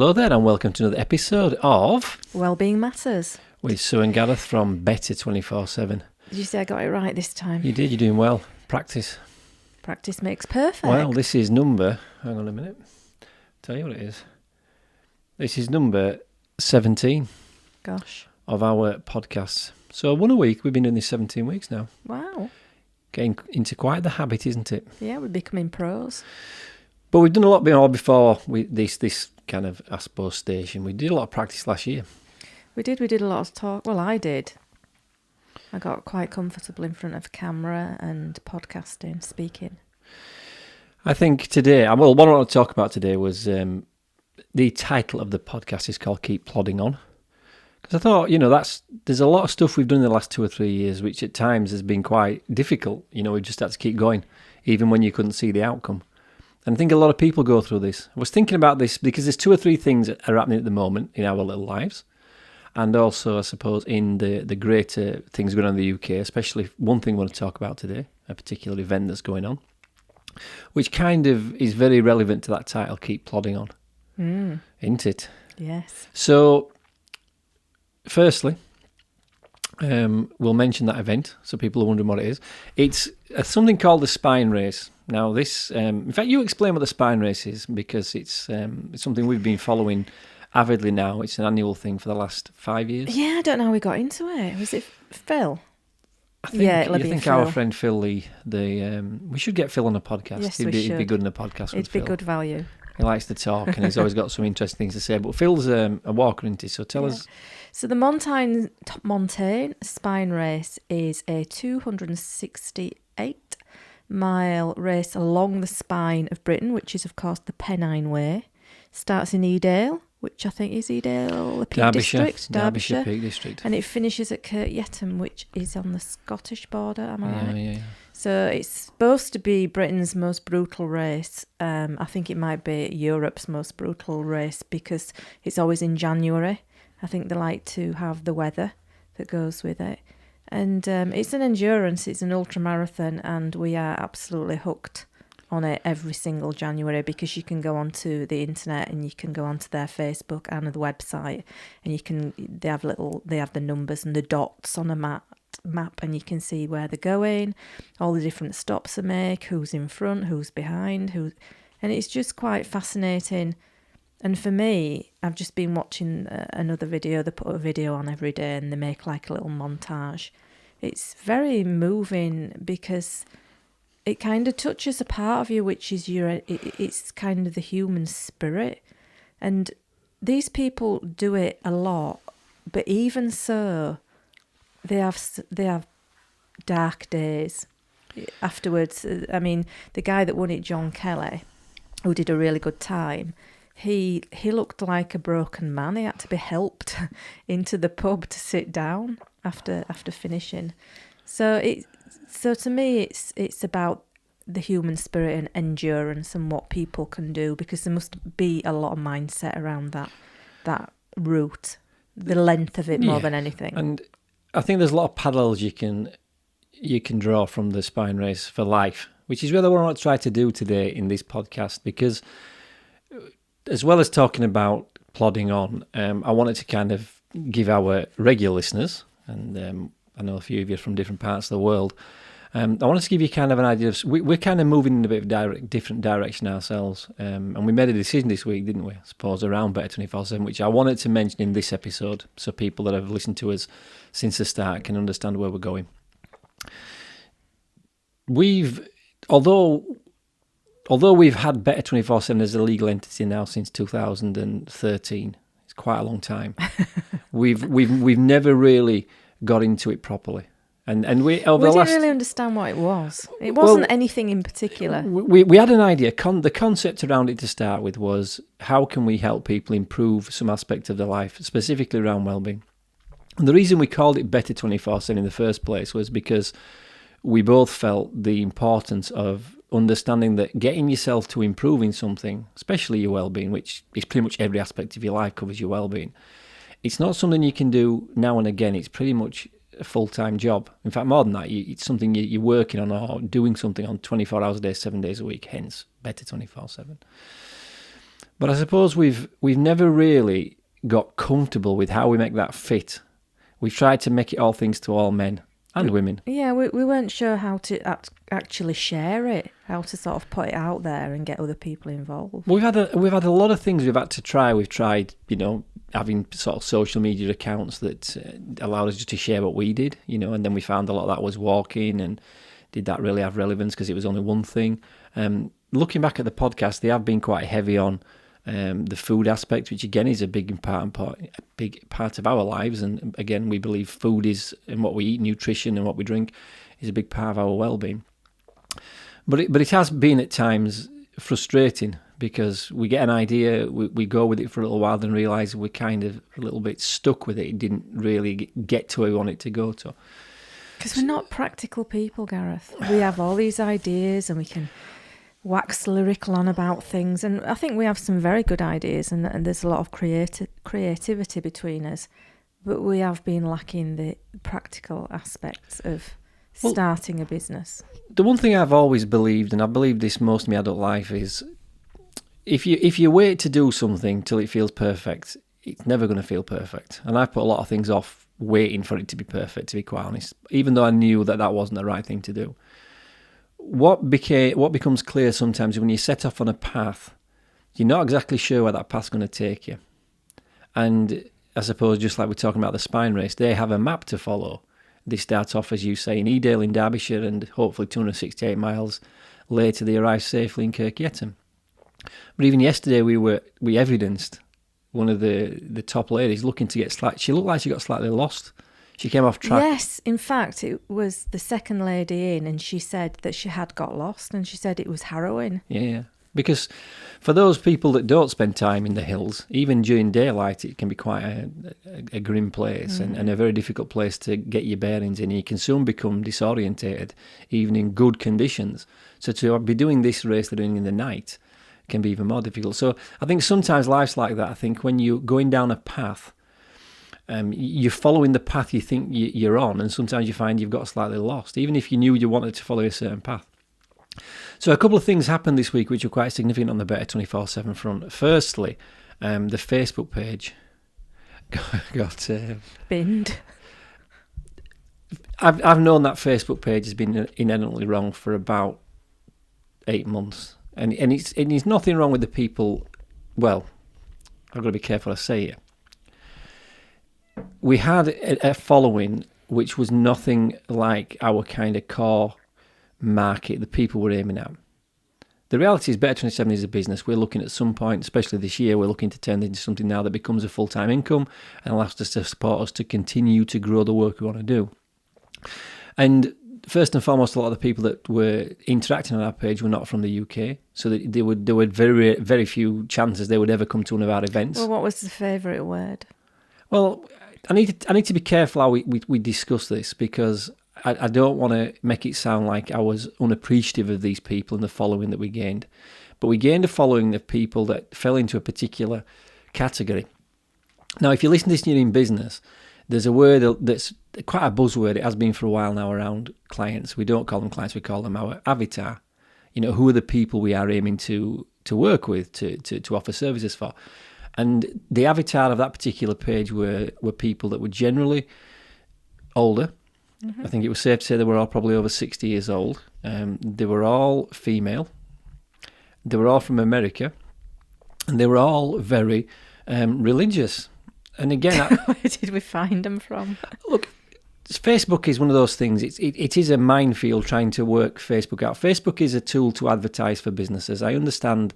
Hello there and welcome to another episode of Wellbeing Matters. with Sue and Gareth from Better 24/7. Did you say I got it right this time? You did, you're doing well. Practice. Practice makes perfect. Well, this is number, hang on a minute, tell you what it is. This is number 17 Gosh. of our podcasts. So one a week, we've been doing this 17 weeks now. Wow. Getting into quite the habit, isn't it? Yeah, we're becoming pros. But we've done a lot before this kind of, I suppose, station. We did a lot of practice last year. We did a lot of talk. Well, I did. I got quite comfortable in front of camera and podcasting, speaking. I think today, well, what I want to talk about today was the title of the podcast is called Keep Plodding On. Because I thought, there's a lot of stuff we've done in the last 2 or 3 years, which at times has been quite difficult. We just had to keep going, even when you couldn't see the outcome. And I think a lot of people go through this. I was thinking about this because there's 2 or 3 things that are happening at the moment in our little lives. And also, I suppose, in the greater things going on in the UK, especially one thing I want to talk about today, a particular event that's going on, which kind of is very relevant to that title, Keep Plodding On. Isn't it? Yes. So, firstly, we'll mention that event, so people are wondering what it is. It's something called the Spine Race. Now, this, in fact, you explain what the Spine Race is, because it's something we've been following avidly now. It's an annual thing for the last 5 years. Yeah, I don't know how we got into it. Was it Phil? I think Phil. Our friend Phil, we should get Phil on a podcast. Yes, He'd be good in a podcast. It'd be good value. He likes to talk and he's always got some interesting things to say. But Phil's a walker, isn't he? So tell us. So the Montaigne Spine Race is a 268-mile race along the spine of Britain, which is, of course, the Pennine Way. Starts in Edale, which I think is Edale, the Peak District. Derbyshire Peak District. And it finishes at Kirkyettam, which is on the Scottish border, am I right? Yeah. So it's supposed to be Britain's most brutal race. I think it might be Europe's most brutal race because it's always in January. I think they like to have the weather that goes with it. And it's an endurance, it's an ultramarathon, and we are absolutely hooked on it every single January because you can go onto the internet and you can go onto their Facebook and the website, and they have the numbers and the dots on a map, and you can see where they're going, all the different stops they make, who's in front, who's behind, and it's just quite fascinating. And for me, I've just been watching another video. They put a video on every day and they make like a little montage. It's very moving because it kind of touches a part of you, which is it's kind of the human spirit. And these people do it a lot, but even so, they have dark days afterwards. I mean, the guy that won it, John Kelly, who did a really good time, he looked like a broken man. He had to be helped into the pub to sit down after finishing. So to me, it's about the human spirit and endurance and what people can do, because there must be a lot of mindset around that route, the length of it more than anything. And I think there's a lot of parallels you can draw from the Spine Race for life, which is really what I want to try to do today in this podcast, because as well as talking about plodding on, I wanted to kind of give our regular listeners, and I know a few of you from different parts of the world, I wanted to give you kind of an idea of, we're kind of moving in a bit of different direction ourselves, and we made a decision this week, didn't we, I suppose, around Better 24/7, which I wanted to mention in this episode, so people that have listened to us since the start can understand where we're going. Although we've had Better 24/7 as a legal entity now since 2013, it's quite a long time. we've never really got into it properly. And we didn't really understand what it was. It wasn't anything in particular. We had an idea. The concept around it to start with was, how can we help people improve some aspect of their life, specifically around wellbeing? And the reason we called it Better 24/7 in the first place was because we both felt the importance of understanding that getting yourself to improving something, especially your wellbeing, which is pretty much every aspect of your life covers your wellbeing, it's not something you can do now and again. It's pretty much a full-time job. In fact, more than that, it's something you're working on or doing something on 24 hours a day, 7 days a week, hence Better 24/7. But I suppose we've never really got comfortable with how we make that fit. We've tried to make it all things to all men and women. Yeah, we weren't sure how to actually share it, how to sort of put it out there and get other people involved. We've had a lot of things we've had to try. We've tried, having sort of social media accounts that allowed us just to share what we did, and then we found a lot of that was walking, and did that really have relevance because it was only one thing. Looking back at the podcast, they have been quite heavy on the food aspect, which again is a big part of our lives. And again, we believe food is, and what we eat, nutrition and what we drink, is a big part of our well-being. But it has been at times frustrating because we get an idea, we go with it for a little while, then realise we're kind of a little bit stuck with it. It didn't really get to where we want it to go to. Because we're not practical people, Gareth. We have all these ideas and we can wax lyrical on about things. And I think we have some very good ideas and there's a lot of creativity between us. But we have been lacking the practical aspects of starting a business. The one thing I've always believed, and I've believed this most of my adult life, is if you wait to do something till it feels perfect, it's never going to feel perfect. And I've put a lot of things off waiting for it to be perfect, to be quite honest, even though I knew that wasn't the right thing to do. What becomes clear sometimes when you set off on a path, you're not exactly sure where that path's going to take you. And I suppose just like we're talking about the spine race, they have a map to follow. They start off, as you say, in Edale in Derbyshire, and hopefully 268 miles later they arrive safely in Kirkyeton. But even yesterday we evidenced one of the top ladies looking to get she looked like she got slightly lost. She came off track. Yes, in fact, it was the second lady in, and she said that she had got lost, and she said it was harrowing. Yeah, because for those people that don't spend time in the hills, even during daylight, it can be quite a grim place and a very difficult place to get your bearings in. You can soon become disorientated, even in good conditions. So to be doing this race they're doing in the night can be even more difficult. So I think sometimes life's like that. I think when you're going down a path, you're following the path you think you're on, and sometimes you find you've got slightly lost, even if you knew you wanted to follow a certain path. So a couple of things happened this week which were quite significant on the Better 24/7 front. Firstly, the Facebook page got binned. I've known that Facebook page has been inherently wrong for about 8 months, and it's nothing wrong with the people. Well, I've got to be careful I say it. We had a following which was nothing like our kind of core market, the people we're aiming at. The reality is Better 27 is a business. We're looking at some point, especially this year, we're looking to turn it into something now that becomes a full-time income and allows us to support us to continue to grow the work we want to do. And first and foremost, a lot of the people that were interacting on our page were not from the UK, so there were very, very few chances they would ever come to one of our events. Well, what was the favourite word? Well, I need to be careful how we discuss this, because I don't want to make it sound like I was unappreciative of these people and the following that we gained. But we gained a following of people that fell into a particular category. Now, if you listen to this and you're in business, there's a word that's quite a buzzword. It has been for a while now around clients. We don't call them clients, we call them our avatar. Who are the people we are aiming to work with, to offer services for. And the avatar of that particular page were people that were generally older. Mm-hmm. I think it was safe to say they were all probably over 60 years old. They were all female. They were all from America. And they were all very religious. And again, where did we find them from? Look, Facebook is one of those things. It is a minefield trying to work Facebook out. Facebook is a tool to advertise for businesses. I understand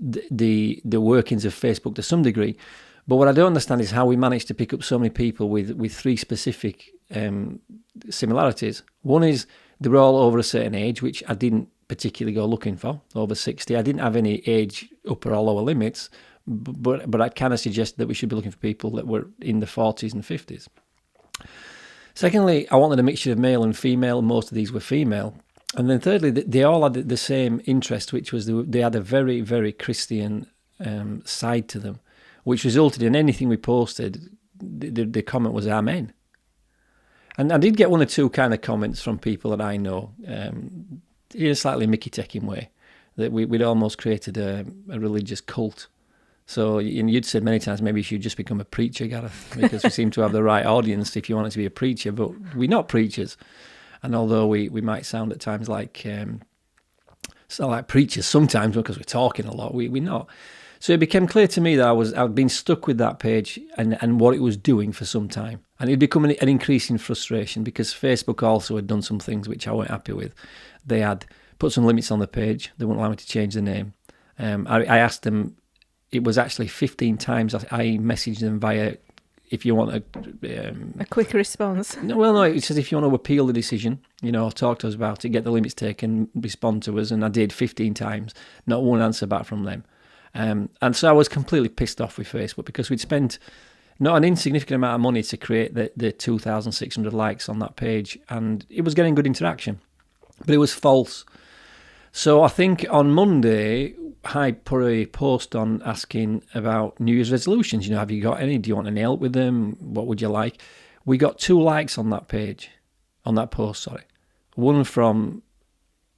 the workings of Facebook to some degree, but what I don't understand is how we managed to pick up so many people with three specific similarities. One is they were all over a certain age, which I didn't particularly go looking for, over 60. I didn't have any age upper or lower limits, but I kind of suggested that we should be looking for people that were in the 40s and 50s. Secondly, I wanted a mixture of male and female. Most of these were female. And then thirdly, they all had the same interest, which was they had a very, very Christian side to them, which resulted in anything we posted, the comment was Amen. And I did get one or two kind of comments from people that I know in a slightly Mickey-taking way. that we'd almost created a religious cult. So, and you'd said many times, maybe you should just become a preacher, Gareth, because we seem to have the right audience if you wanted to be a preacher, but we're not preachers. And although we might sound at times like preachers sometimes because we're talking a lot, we're not. So it became clear to me that I'd been stuck with that page and what it was doing for some time. And it'd become an increasing frustration because Facebook also had done some things which I weren't happy with. They had put some limits on the page. They wouldn't allow me to change the name. I asked them, it was actually 15 times I messaged them via, if you want a quick response. No, it says if you want to appeal the decision, talk to us about it, get the limits taken, respond to us. And I did 15 times, not one answer back from them. And so I was completely pissed off with Facebook because we'd spent not an insignificant amount of money to create the 2,600 likes on that page, and it was getting good interaction, but it was false. So I think on Monday, I put a post on asking about New Year's resolutions. Have you got any? Do you want any help with them? What would you like? We got 2 likes on that page, on that post, sorry. One from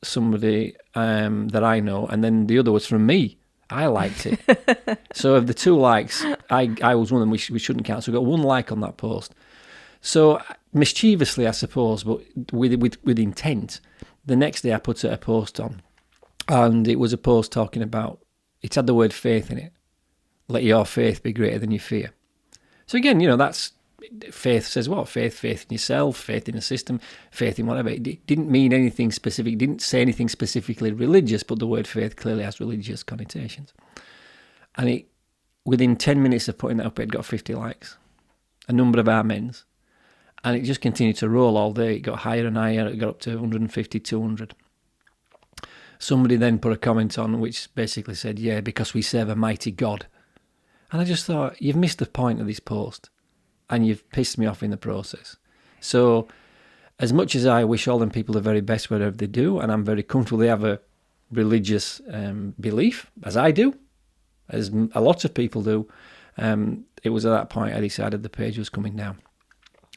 somebody that I know, and then the other was from me. I liked it. So of the 2 likes, I was one of them we shouldn't count. So we got 1 like on that post. So mischievously, I suppose, but with intent, the next day I put a post on. And it was a post talking about, it had the word faith in it. Let your faith be greater than your fear. So again, that's, faith says what? Faith in yourself, faith in a system, faith in whatever. It didn't mean anything specific, it didn't say anything specifically religious, but the word faith clearly has religious connotations. And it, within 10 minutes of putting that up, it got 50 likes. A number of amens. And it just continued to roll all day. It got higher and higher. It got up to 150, 200. Somebody then put a comment on which basically said, yeah, because we serve a mighty God. And I just thought, you've missed the point of this post and you've pissed me off in the process. So as much as I wish all them people the very best wherever they do, and I'm very comfortable they have a religious belief, as I do, as a lot of people do, it was at that point I decided the page was coming down.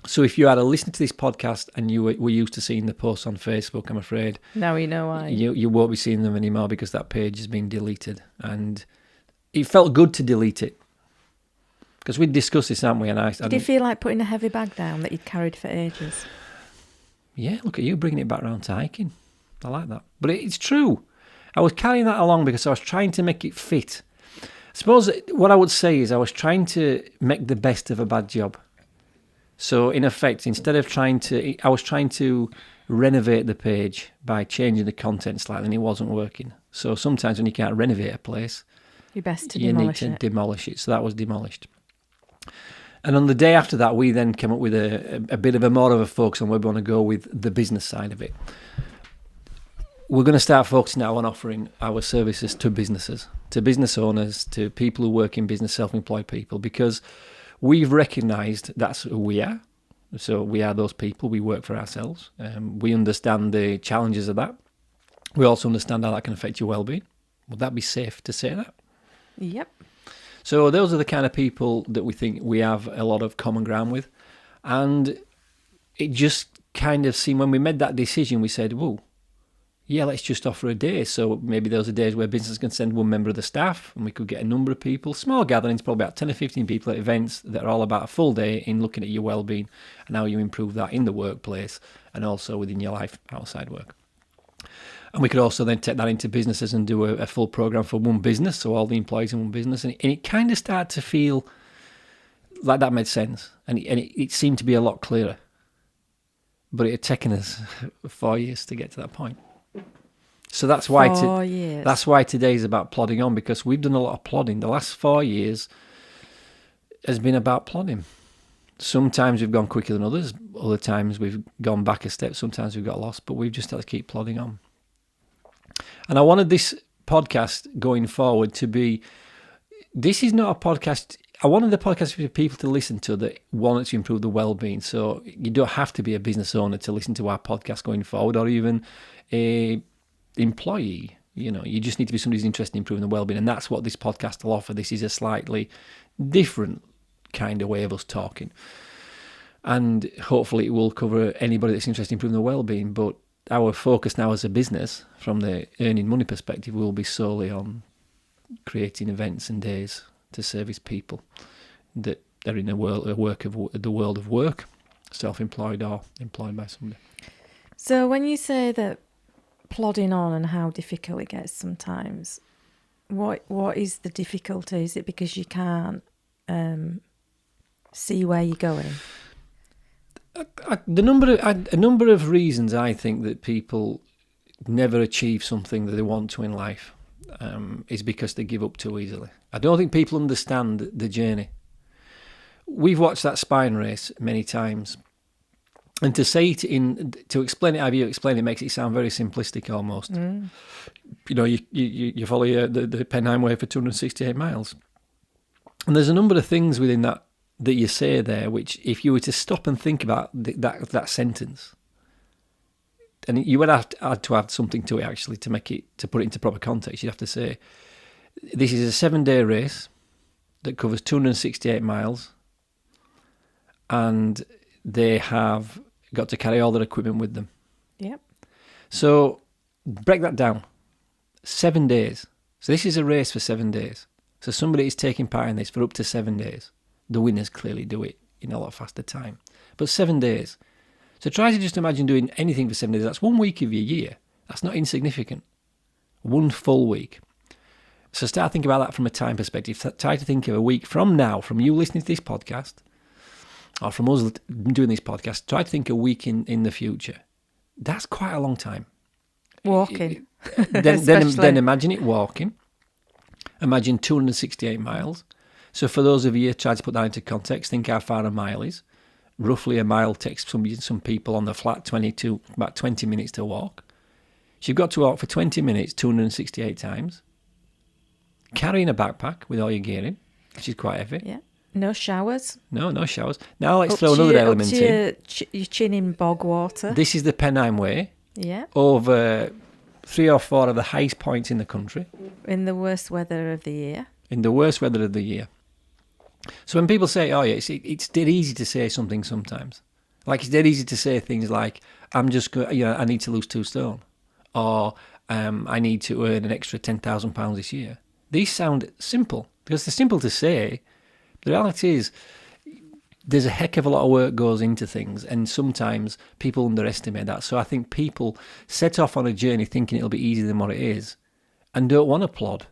So if you had to listen to this podcast and you were used to seeing the posts on Facebook, I'm afraid now you know why. You won't be seeing them anymore because that page has been deleted. And it felt good to delete it because we'd discussed this, haven't we? And Did you feel like putting a heavy bag down that you'd carried for ages? Yeah, look at you bringing it back around to hiking. I like that. But it's true. I was carrying that along because I was trying to make it fit. I suppose what I would say is I was trying to make the best of a bad job. So in effect, instead of I was trying to renovate the page by changing the content slightly, and it wasn't working. So sometimes when you can't renovate a place, you're best to you demolish need to it. demolish it. So that was demolished. And on the day after that, we then came up with a bit of a more of a focus on where we want to go with the business side of it. We're going to start focusing now on offering our services to businesses, to business owners, to people who work in business, self-employed people, because we've recognised that's who we are. So we are those people. We work for ourselves. We understand the challenges of that. We also understand how that can affect your well-being. Would that be safe to say that? Yep. So those are the kind of people that we think we have a lot of common ground with. And it just kind of seemed, when we made that decision, we said, whoa, yeah, let's just offer a day. So maybe those are days where businesses can send 1 member of the staff and we could get a number of people, small gatherings, probably about 10 or 15 people at events that are all about a full day in looking at your well-being and how you improve that in the workplace and also within your life outside work. And we could also then take that into businesses and do a full program for one business, so all the employees in one business. And it kind of started to feel like that made sense. And it seemed to be a lot clearer. But it had taken us 4 years to get to that point. So that's why that's why today is about plodding on, because we've done a lot of plodding. The last 4 years has been about plodding. Sometimes we've gone quicker than others. Other times we've gone back a step. Sometimes we've got lost, but we've just had to keep plodding on. And I wanted this podcast going forward to be, this is not a podcast, I wanted the podcast for people to listen to that wanted to improve the well-being. So you don't have to be a business owner to listen to our podcast going forward, or even a employee. You just need to be somebody who's interested in improving the well-being, and that's what this podcast will offer. This is a slightly different kind of way of us talking, and hopefully it will cover anybody that's interested in improving the well-being. But our focus now as a business, from the earning money perspective, will be solely on creating events and days to service people that are in the world of work, self-employed or employed by somebody. So when you say that plodding on and how difficult it gets sometimes, what is the difficulty? Is it because you can't see where you're going? A number of reasons I think that people never achieve something that they want to in life is because they give up too easily. I don't think people understand the journey. We've watched that spine race many times, and to say it to explain it how you explain it makes it sound very simplistic almost. You know, you follow the Pennine Way for 268 miles, and there's a number of things within that you say there, which if you were to stop and think about that sentence, and you would have to add something to it actually to put it into proper context. You'd have to say, this is a 7-day race that covers 268 miles, and they have got to carry all their equipment with them. Yep. So break that down. 7 days. So this is a race for 7 days. So somebody is taking part in this for up to 7 days. The winners clearly do it in a lot faster time. But 7 days. So try to just imagine doing anything for 7 days. That's 1 week of your year. That's not insignificant. 1 full week. So start thinking about that from a time perspective. Try to think of a week from now, from you listening to this podcast, or from us doing this podcast. Try to think a week in the future. That's quite a long time. Walking. Then imagine it walking. Imagine 268 miles. So for those of you, try to put that into context. Think how far a mile is. Roughly a mile takes some people on the flat about 20 minutes to walk. So you've got to walk for 20 minutes, 268 times. Carrying a backpack with all your gear in, which is quite heavy. Yeah. No showers. No showers. Now let's throw another element in. Your chin in bog water. This is the Pennine Way. Yeah. Over 3 or 4 of the highest points in the country. In the worst weather of the year. In the worst weather of the year. So when people say, oh yeah, it's dead easy to say something sometimes. Like it's dead easy to say things like, I'm just going, I need to lose 2 stone. Or I need to earn an extra £10,000 this year. These sound simple because they're simple to say. The reality is there's a heck of a lot of work goes into things, and sometimes people underestimate that. So I think people set off on a journey thinking it'll be easier than what it is and don't want to plod.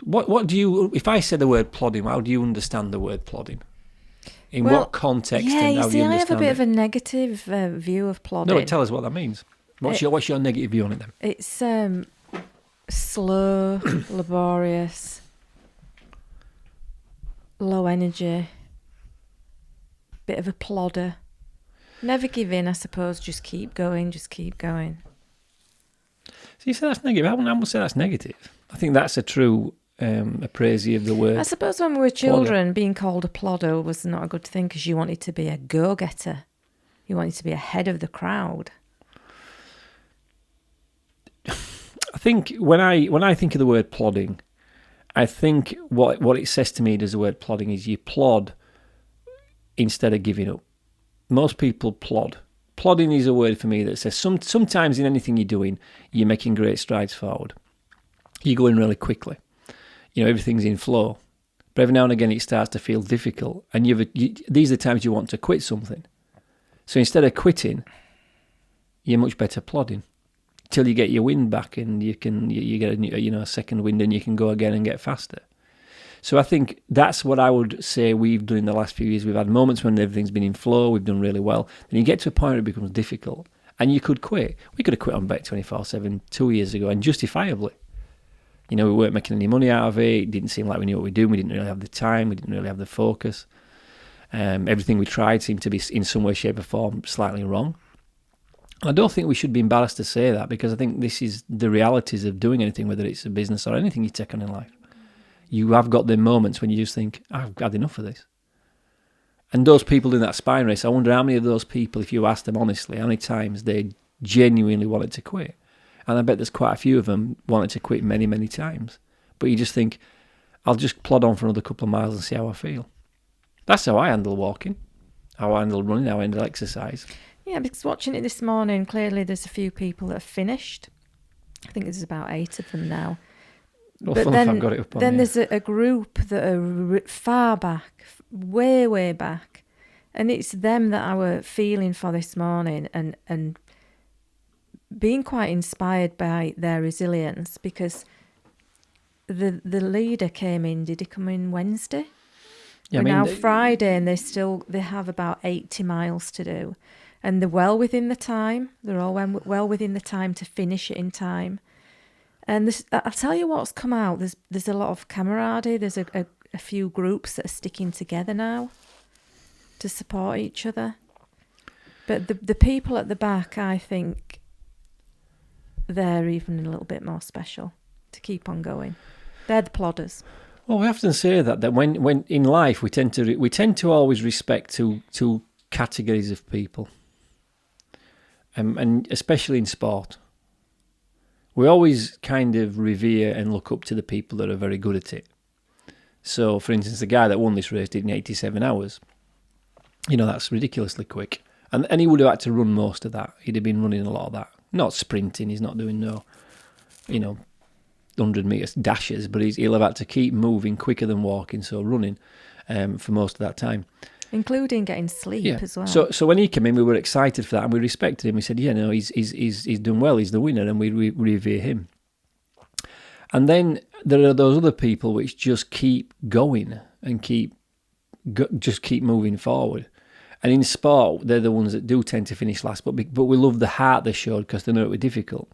What do you, if I say the word plodding, how do you understand the word plodding? In what context and how do you understand it? I have a bit of a negative view of plodding. No, tell us what that means. What's your negative view on it then? It's slow, laborious, low energy, bit of a plodder. Never give in, I suppose. Just keep going. So you say that's negative. I wouldn't say that's negative. I think that's a true appraisal of the word. I suppose when we were children, being called a plodder was not a good thing because you wanted to be a go-getter. You wanted to be ahead of the crowd. I think when I think of the word plodding, I think what it says to me does the word plodding is you plod instead of giving up. Most people plod. Plodding is a word for me that says sometimes in anything you're doing, you're making great strides forward. You're going really quickly. Everything's in flow. But every now and again it starts to feel difficult. And these are the times you want to quit something. So instead of quitting, you're much better plodding. Till you get your wind back and you get a second wind and you can go again and get faster. So I think that's what I would say we've done in the last few years. We've had moments when everything's been in flow, we've done really well. Then you get to a point where it becomes difficult and you could quit. We could have quit on Bet 24/7 2 years ago and justifiably. We weren't making any money out of it. It didn't seem like we knew what we were doing. We didn't really have the time. We didn't really have the focus. Everything we tried seemed to be in some way, shape or form slightly wrong. I don't think we should be embarrassed to say that because I think this is the realities of doing anything, whether it's a business or anything you take on in life. You have got the moments when you just think, I've had enough of this. And those people in that spine race, I wonder how many of those people, if you ask them honestly, how many times they genuinely wanted to quit. And I bet there's quite a few of them wanted to quit many, many times. But you just think, I'll just plod on for another couple of miles and see how I feel. That's how I handle walking, how I handle running, how I handle exercise. Yeah, because watching it this morning, clearly there's a few people that have finished. I think there's about 8 of them now. Well, But fun if I've got it up on then here. there's a group that are far back, way, way back. And it's them that I were feeling for this morning and being quite inspired by their resilience, because the leader came in, did he come in Wednesday? Yeah, We're now Friday, and they have about 80 miles to do. And they're well within the time. They're all well within the time to finish it in time. And I'll tell you what's come out. There's a lot of camaraderie. There's a few groups that are sticking together now to support each other. But the people at the back, I think, they're even a little bit more special to keep on going. They're the plodders. Well, we often say that when in life we tend to always respect two categories of people, and especially in sport, we always kind of revere and look up to the people that are very good at it. So, for instance, the guy that won this race did in 87 hours. That's ridiculously quick, and he would have had to run most of that. He'd have been running a lot of that, not sprinting. He's not doing 100 metres dashes, but he'll have had to keep moving quicker than walking, so running for most of that time. Including getting sleep as well. So when he came in, we were excited for that, and we respected him. We said, he's done well, he's the winner, and we revere him. And then there are those other people which just keep going and keep moving forward. And in sport, they're the ones that do tend to finish last, but we love the heart they showed because they know it was difficult.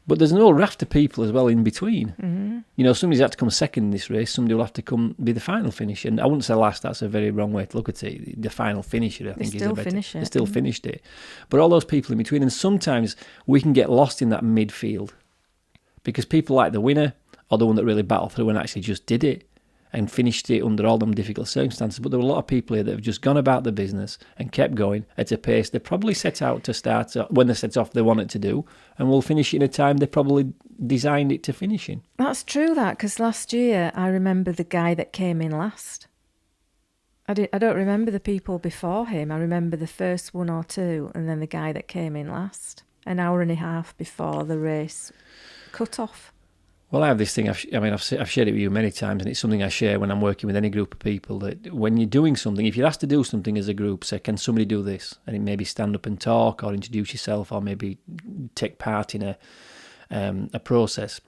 But there's no raft of people as well in between. Mm-hmm. Somebody's had to come second in this race. Somebody will have to be the final finisher. And I wouldn't say last. That's a very wrong way to look at it. The final finisher, I think, is the better. They still finished it. But all those people in between, and sometimes we can get lost in that midfield because people like the winner or the one that really battled through and actually just did it and finished it under all them difficult circumstances. But there were a lot of people here that have just gone about the business and kept going at a pace they probably set out to start, when they set off they wanted to do, and will finish it in a time they probably designed it to finish in. That's true, because last year I remember the guy that came in last. I don't remember the people before him. I remember the first one or two, and then the guy that came in last, an hour and a half before the race cut off. Well, I have this thing, I've shared it with you many times, and it's something I share when I'm working with any group of people, that when you're doing something, if you're asked to do something as a group, say, can somebody do this? And it maybe stand up and talk, or introduce yourself, or maybe take part in a process.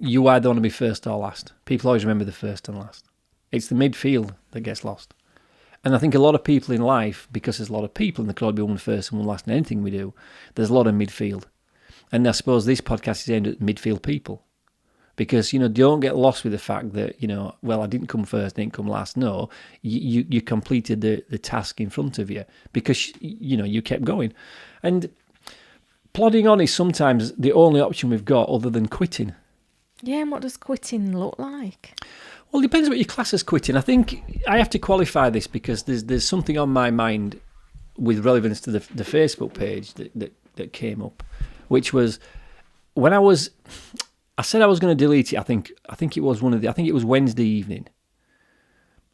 You either want to be first or last. People always remember the first and last. It's the midfield that gets lost. And I think a lot of people in life, because there's a lot of people, and there could only be one first and one last in anything we do, there's a lot of midfield. And I suppose this podcast is aimed at midfield people. Because, don't get lost with the fact that, I didn't come first, didn't come last. No, you completed the task in front of you because, you kept going. And plodding on is sometimes the only option we've got other than quitting. Yeah, and what does quitting look like? Well, it depends what your class is quitting. I think I have to qualify this because there's something on my mind with relevance to the Facebook page that came up, which was when I said I was going to delete it. I think it was it was Wednesday evening,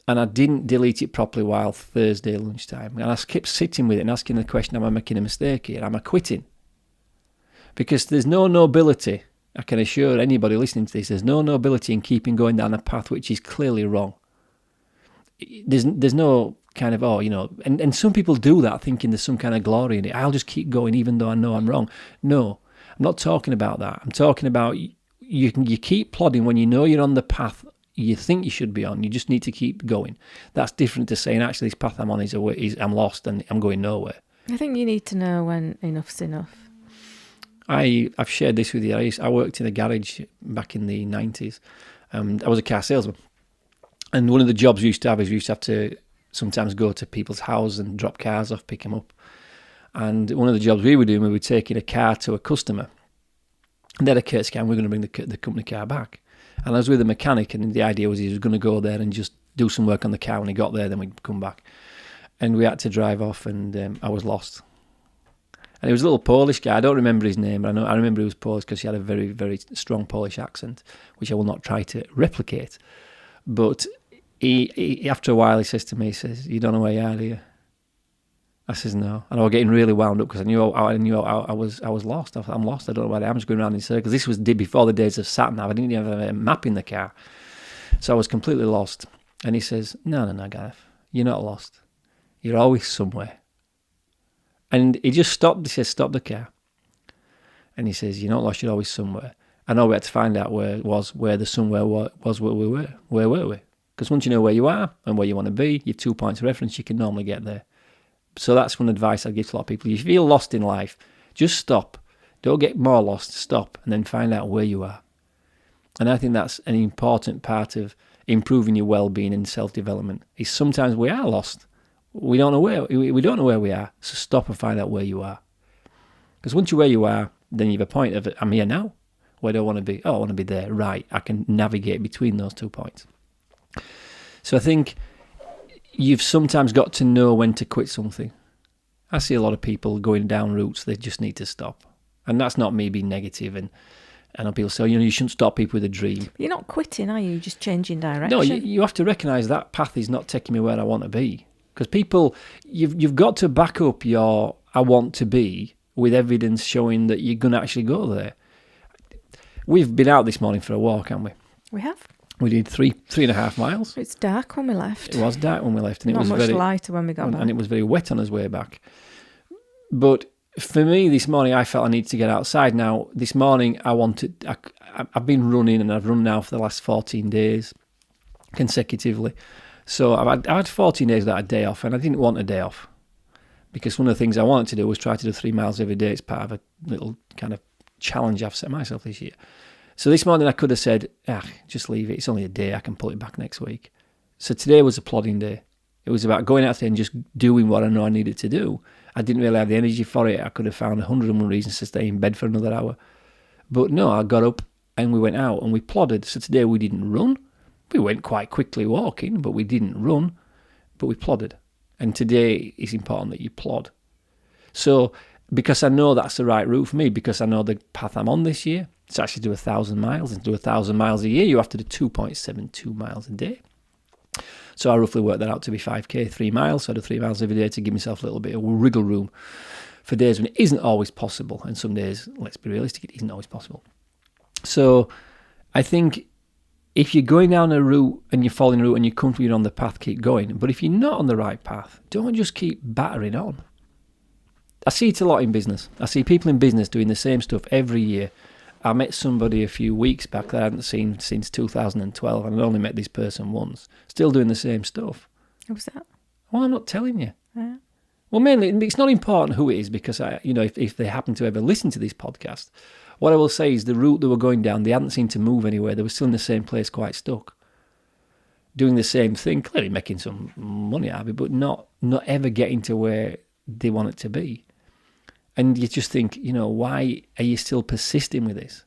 and I didn't delete it properly while Thursday lunchtime. And I kept sitting with it and asking the question: am I making a mistake here? Am I quitting? Because there's no nobility. I can assure anybody listening to this, there's no nobility in keeping going down a path which is clearly wrong. There's no kind of and some people do that thinking there's some kind of glory in it. I'll just keep going even though I know I'm wrong. No, I'm not talking about that. I'm talking about you keep plodding when you know you're on the path you think you should be on. You just need to keep going. That's different to saying, actually, this path I'm on is I'm lost and I'm going nowhere. I think you need to know when enough's enough. I've shared this with you. I worked in a garage back in the 90s. I was a car salesman. And one of the jobs we used to have is we used to have to sometimes go to people's houses and drop cars off, pick them up. And one of the jobs we were doing, we were taking a car to a customer. And they had a courtesy car, and we were going to bring the company car back. And I was with the mechanic, and the idea was he was going to go there and just do some work on the car. When he got there, then we'd come back. And we had to drive off, and I was lost. And he was a little Polish guy. I don't remember his name, but I remember he was Polish because he had a very, very strong Polish accent, which I will not try to replicate. But he after a while, he says to me, he says, "You don't know where you are, do you?" I says, no. And I was getting really wound up because I knew I was lost. I thought, I'm lost. I don't know where I am. I'm just going around in circles. This was before the days of sat-nav. I didn't even have a map in the car. So I was completely lost. And he says, no, Gareth, you're not lost. You're always somewhere. And he just stopped. He says, stop the car. And he says, you're not lost, you're always somewhere. I know we had to find out where the somewhere was where we were. Where were we? Because once you know where you are and where you want to be, you've 2 points of reference, you can normally get there. So that's one advice I give to a lot of people. If you feel lost in life, just stop. Don't get more lost. Stop and then find out where you are. And I think that's an important part of improving your well-being and self-development. Is sometimes we are lost. We don't know where we are. So stop and find out where you are. Because once you're where you are, then you have a point of, I'm here now. Where do I want to be? Oh, I want to be there. Right. I can navigate between those 2 points. So I think you've sometimes got to know when to quit something. I see a lot of people going down routes they just need to stop. And that's not me being negative. And people say, you shouldn't stop people with a dream. You're not quitting, are you? You're just changing direction. No, you have to recognise that path is not taking me where I want to be. Because people, you've got to back up your I want to be with evidence showing that you're going to actually go there. We've been out this morning for a walk, haven't we? We have. We did 3.5 miles. It's dark when we left. It was dark when we left. And Not it was much very lighter when we got back. And it was very wet on his way back. But for me, this morning, I felt I needed to get outside. Now, this morning, I've been running, and I've run now for the last 14 days consecutively. So I've had 14 days without a day off, and I didn't want a day off. Because one of the things I wanted to do was try to do 3 miles every day. It's part of a little kind of challenge I've set myself this year. So this morning I could have said, just leave it. It's only a day. I can pull it back next week. So today was a plodding day. It was about going out there and just doing what I know I needed to do. I didn't really have the energy for it. I could have found 101 reasons to stay in bed for another hour. But no, I got up and we went out and we plodded. So today we didn't run. We went quite quickly walking, but we didn't run. But we plodded. And today it's important that you plod. So because I know that's the right route for me, because I know the path I'm on this year, it's actually do 1,000 miles. And to do 1,000 miles a year, you have to do 2.72 miles a day. So I roughly worked that out to be 5k, 3 miles. So I do 3 miles every day to give myself a little bit of wriggle room for days when it isn't always possible. And some days, let's be realistic, it isn't always possible. So I think if you're going down a route and you're following a route and you're comfortable you're on the path, keep going. But if you're not on the right path, don't just keep battering on. I see it a lot in business. I see people in business doing the same stuff every year. I met somebody a few weeks back that I hadn't seen since 2012, and I'd only met this person once, still doing the same stuff. Who was that? Well, I'm not telling you. Yeah. Well, mainly, it's not important who it is because, if they happen to ever listen to this podcast, what I will say is the route they were going down, they hadn't seemed to move anywhere. They were still in the same place, quite stuck. Doing the same thing, clearly making some money out of it, but not ever getting to where they want it to be. And you just think, why are you still persisting with this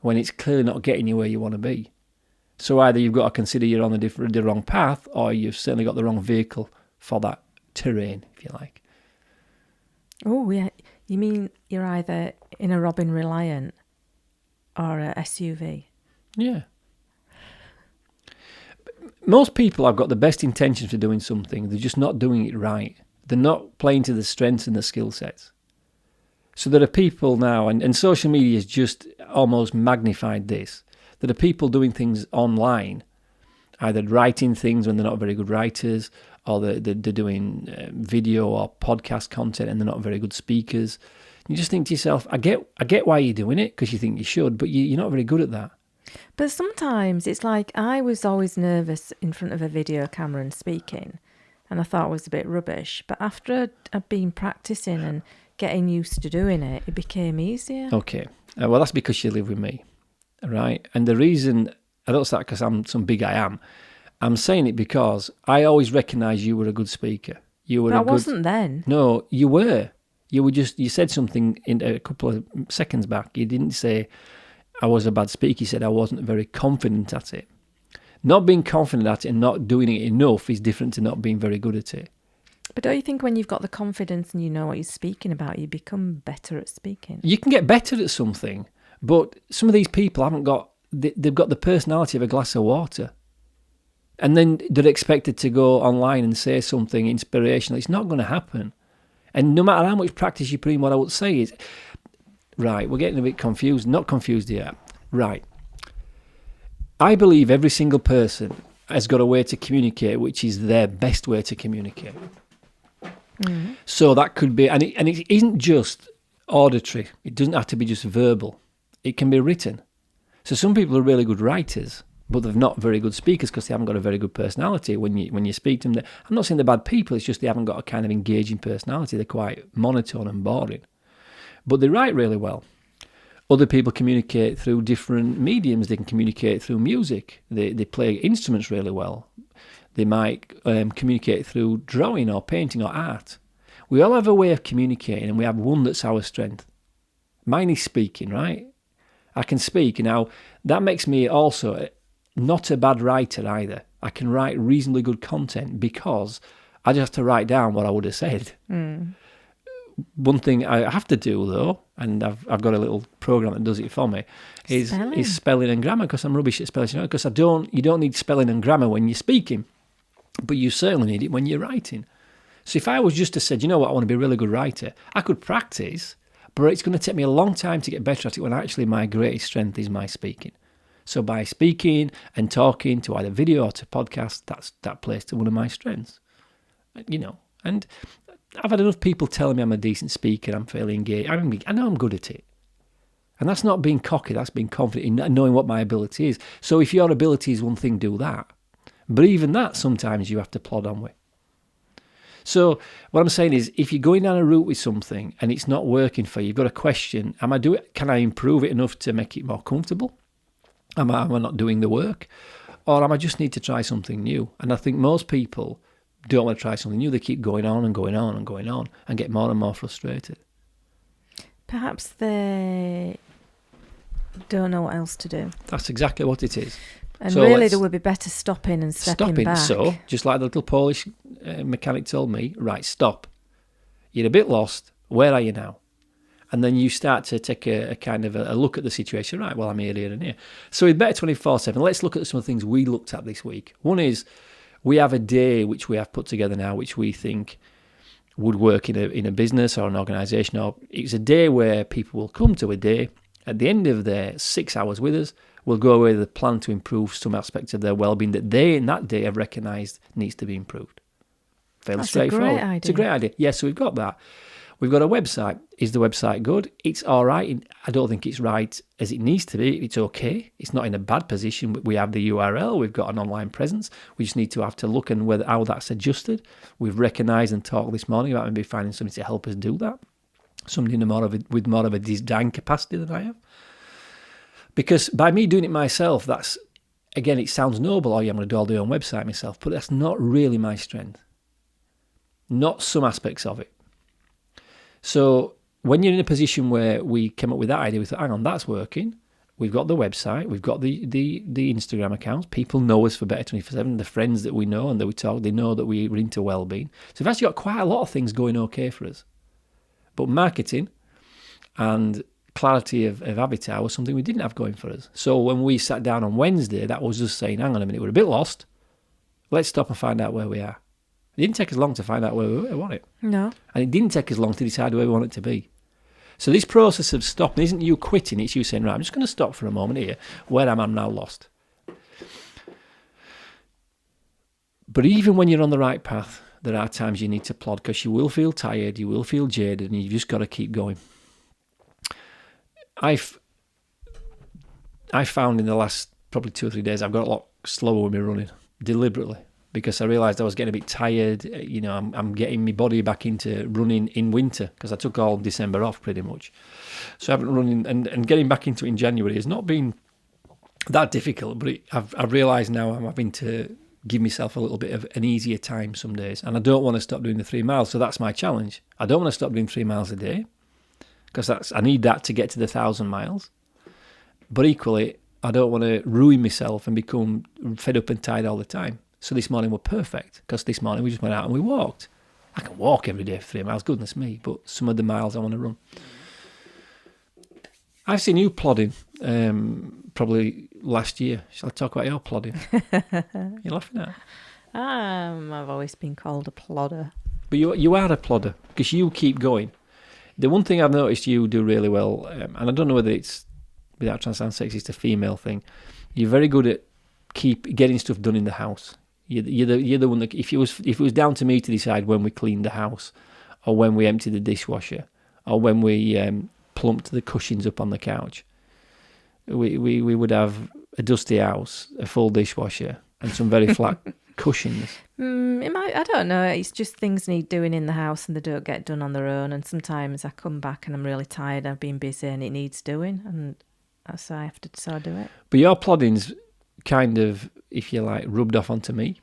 when it's clearly not getting you where you want to be? So either you've got to consider you're on the wrong path, or you've certainly got the wrong vehicle for that terrain, if you like. Oh, yeah. You mean you're either in a Robin Reliant or a SUV? Yeah. Most people have got the best intentions for doing something. They're just not doing it right. They're not playing to the strengths and the skill sets. So there are people now, and social media has just almost magnified this, there are people doing things online, either writing things when they're not very good writers, or they're doing video or podcast content and they're not very good speakers. You just think to yourself, I get why you're doing it, because you think you should, but you're not very good at that. But sometimes it's like I was always nervous in front of a video camera and speaking, and I thought it was a bit rubbish. But after I've been practicing and getting used to doing it, it became easier. Okay. Well, that's because you live with me, right? And the reason, I don't say that because I'm some big I am. I'm saying it because I always recognised you were a good speaker. But I wasn't then. No, you were. You said something in a couple of seconds back. You didn't say I was a bad speaker. You said I wasn't very confident at it. Not being confident at it and not doing it enough is different to not being very good at it. But don't you think when you've got the confidence and you know what you're speaking about, you become better at speaking? You can get better at something, but some of these people they've got the personality of a glass of water. And then they're expected to go online and say something inspirational. It's not going to happen. And no matter how much practice you put in, what I would say is, right, we're getting a bit confused. Not confused yet. Right. I believe every single person has got a way to communicate which is their best way to communicate. So that could be, and it isn't just auditory. It doesn't have to be just verbal. It can be written. So some people are really good writers, but they're not very good speakers because they haven't got a very good personality. When you speak to them, I'm not saying they're bad people. It's just they haven't got a kind of engaging personality. They're quite monotone and boring, but they write really well. Other people communicate through different mediums. They can communicate through music. They play instruments really well. They might communicate through drawing or painting or art. We all have a way of communicating, and we have one that's our strength. Mine is speaking, right? I can speak. Now, that makes me also not a bad writer either. I can write reasonably good content because I just have to write down what I would have said. One thing I have to do, though, and I've got a little program that does it for me, is spelling and grammar, because I'm rubbish at spelling. Because you don't need spelling and grammar when you're speaking, but you certainly need it when you're writing. So if I was just to say, you know what, I want to be a really good writer, I could practice, but it's going to take me a long time to get better at it when actually my greatest strength is my speaking. So by speaking and talking to either video or to podcast, that plays to one of my strengths. And I've had enough people telling me I'm a decent speaker, I'm fairly engaged. I know I'm good at it. And that's not being cocky, that's being confident in knowing what my ability is. So if your ability is one thing, do that. But even that, sometimes you have to plod on with. So what I'm saying is, if you're going down a route with something and it's not working for you, you've got a question, can I improve it enough to make it more comfortable? Am I not doing the work? Or am I just need to try something new? And I think most people don't want to try something new. They keep going on and going on and going on and get more and more frustrated. Perhaps they don't know what else to do. That's exactly what it is. And so really, there would be better stopping and stepping back. So, just like the little Polish mechanic told me, right, stop. You're a bit lost. Where are you now? And then you start to take a kind of a look at the situation. Right, well, I'm here, and here. So with Better 24/7, let's look at some of the things we looked at this week. One is we have a day which we have put together now, which we think would work in a business or an organisation. Or it's a day where people will come to a day. At the end of their 6 hours with us, will go away with a plan to improve some aspects of their well-being that they, in that day, have recognised needs to be improved. Fairly straightforward. Great idea. It's a great idea. Yes, so we've got that. We've got a website. Is the website good? It's all right. I don't think it's right as it needs to be. It's okay. It's not in a bad position. We have the URL. We've got an online presence. We just need to have to look and how that's adjusted. We've recognised and talked this morning about maybe finding somebody to help us do that. Somebody with more of a design capacity than I have. Because by me doing it myself, that's, again, it sounds noble. Oh, yeah, I'm going to do all the own website myself. But that's not really my strength. Not some aspects of it. So when you're in a position where we came up with that idea, we thought, hang on, that's working. We've got the website. We've got the Instagram accounts. People know us for Better 24/7. The friends that we know and that we talk, they know that we're into well-being. So we've actually got quite a lot of things going okay for us. But marketing and clarity of avatar was something we didn't have going for us. So when we sat down on Wednesday, that was just saying, hang on a minute, we're a bit lost. Let's stop and find out where we are. It didn't take us long to find out where we want it. No. And it didn't take us long to decide where we want it to be. So this process of stopping isn't you quitting, it's you saying, right, I'm just going to stop for a moment here. Where am I now lost? But even when you're on the right path, there are times you need to plod because you will feel tired, you will feel jaded, and you've just got to keep going. I found in the last probably 2 or 3 days, I've got a lot slower with my running, deliberately, because I realised I was getting a bit tired. You know, I'm getting my body back into running in winter because I took all December off pretty much. So I haven't run and getting back into it in January has not been that difficult, but I've realised now I'm having to give myself a little bit of an easier time some days. And I don't want to stop doing the 3 miles, so that's my challenge. I don't want to stop doing 3 miles a day, because I need that to get to the 1,000 miles. But equally, I don't want to ruin myself and become fed up and tired all the time. So this morning were perfect, because this morning we just went out and we walked. I can walk every day for 3 miles, goodness me, but some of the miles I want to run. I've seen you plodding probably last year. Shall I talk about your plodding? You're laughing at? I've always been called a plodder. But you are a plodder because you keep going. The one thing I've noticed you do really well, and I don't know whether it's, without trying to sound sexy, it's a female thing. You're very good at getting stuff done in the house. You're the one that if it was down to me to decide when we cleaned the house, or when we emptied the dishwasher, or when we plumped the cushions up on the couch, we would have a dusty house, a full dishwasher, and some very flat cushions. I don't know. It's just things need doing in the house and they don't get done on their own. And sometimes I come back and I'm really tired. I've been busy and it needs doing, and so I have to do it. But your plodding's kind of, if you like, rubbed off onto me.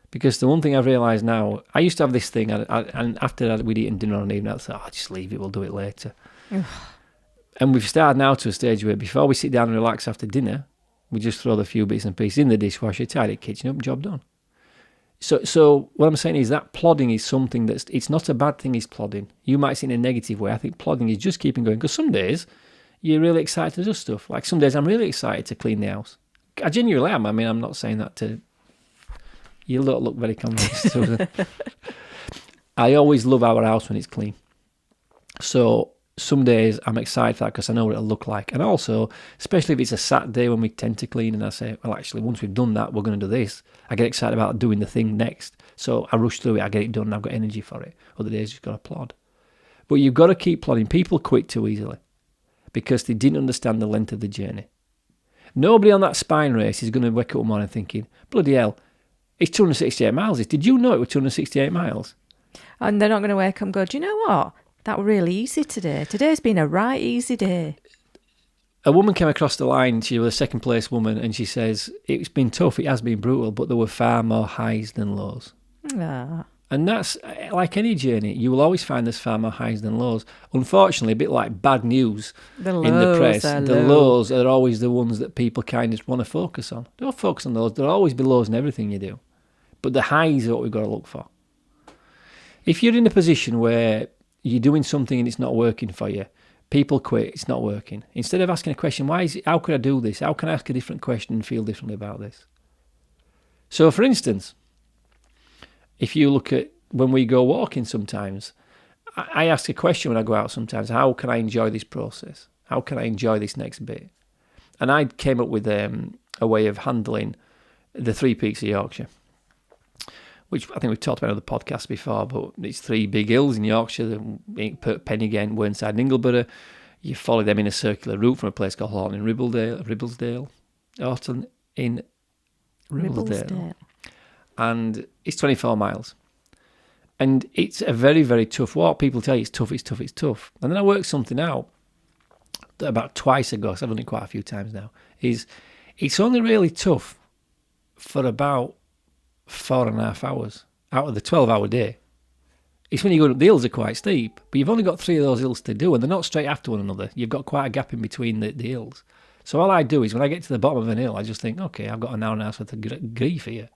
Because the one thing I've realised now, I used to have this thing, and after we'd eaten dinner on an evening, I'd say, just leave it, we'll do it later. And we've started now to a stage where before we sit down and relax after dinner, we just throw the few bits and pieces in the dishwasher, tidy the kitchen up, job done. So what I'm saying is that plodding is something it's not a bad thing, is plodding. You might see it in a negative way. I think plodding is just keeping going. Because some days, you're really excited to do stuff. Like some days I'm really excited to clean the house. I genuinely am. I mean, I'm not saying that to... You don't look very convinced. I always love our house when it's clean. So some days I'm excited for that because I know what it'll look like. And also, especially if it's a Saturday when we tend to clean and I say, well, actually, once we've done that, we're going to do this. I get excited about doing the thing next. So I rush through it, I get it done, and I've got energy for it. Other days, just got to plod. But you've got to keep plodding. People quit too easily because they didn't understand the length of the journey. Nobody on that spine race is going to wake up one morning thinking, bloody hell, it's 268 miles. Did you know it was 268 miles? And they're not going to wake up and go, do you know what? That was really easy today. Today's been a right easy day. A woman came across the line, she was a second place woman, and she says, it's been tough, it has been brutal, but there were far more highs than lows. Ah. And that's, like any journey, you will always find there's far more highs than lows. Unfortunately, a bit like bad news in the press, the lows are always the ones that people kind of want to focus on. Don't focus on those. There'll always be lows in everything you do. But the highs are what we've got to look for. If you're in a position where you're doing something and it's not working for you, people quit, it's not working. Instead of asking a question, how could I do this? How can I ask a different question and feel differently about this? So, for instance, if you look at when we go walking sometimes, I ask a question when I go out sometimes, how can I enjoy this process? How can I enjoy this next bit? And I came up with a way of handling the 3 peaks of Yorkshire, which I think we've talked about on the podcast before, but it's 3 big hills in Yorkshire, Pennygent, Whernside and Ingleborough. You follow them in a circular route from a place called Horton in Ribblesdale. And it's 24 miles. And it's a very, very tough walk. People tell you it's tough. And then I worked something out about twice ago, so I've done it quite a few times now, is it's only really tough for about 4.5 hours out of the 12-hour day. It's when you go up, the hills are quite steep, but you've only got 3 of those hills to do, and they're not straight after one another. You've got quite a gap in between the hills. So all I do is when I get to the bottom of an hill, I just think, okay, I've got an hour and a half worth of grief here.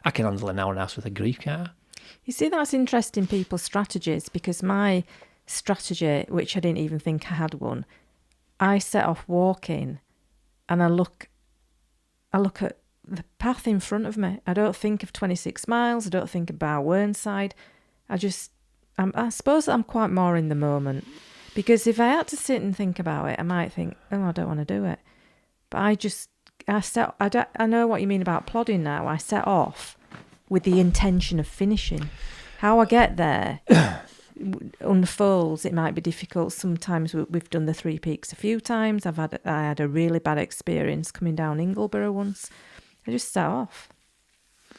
I can handle an hour and a half worth of grief, can't I? You see, that's interesting, people's strategies, because my strategy, which I didn't even think I had one, I set off walking and I look at the path in front of me. I don't think of 26 miles. I don't think about Whernside. I suppose I'm quite more in the moment, because if I had to sit and think about it, I might think, oh, I don't want to do it. But I know what you mean about plodding now. I set off with the intention of finishing. How I get there unfolds. It might be difficult. Sometimes we've done the 3 peaks a few times. I had a really bad experience coming down Ingleborough once. I just set off,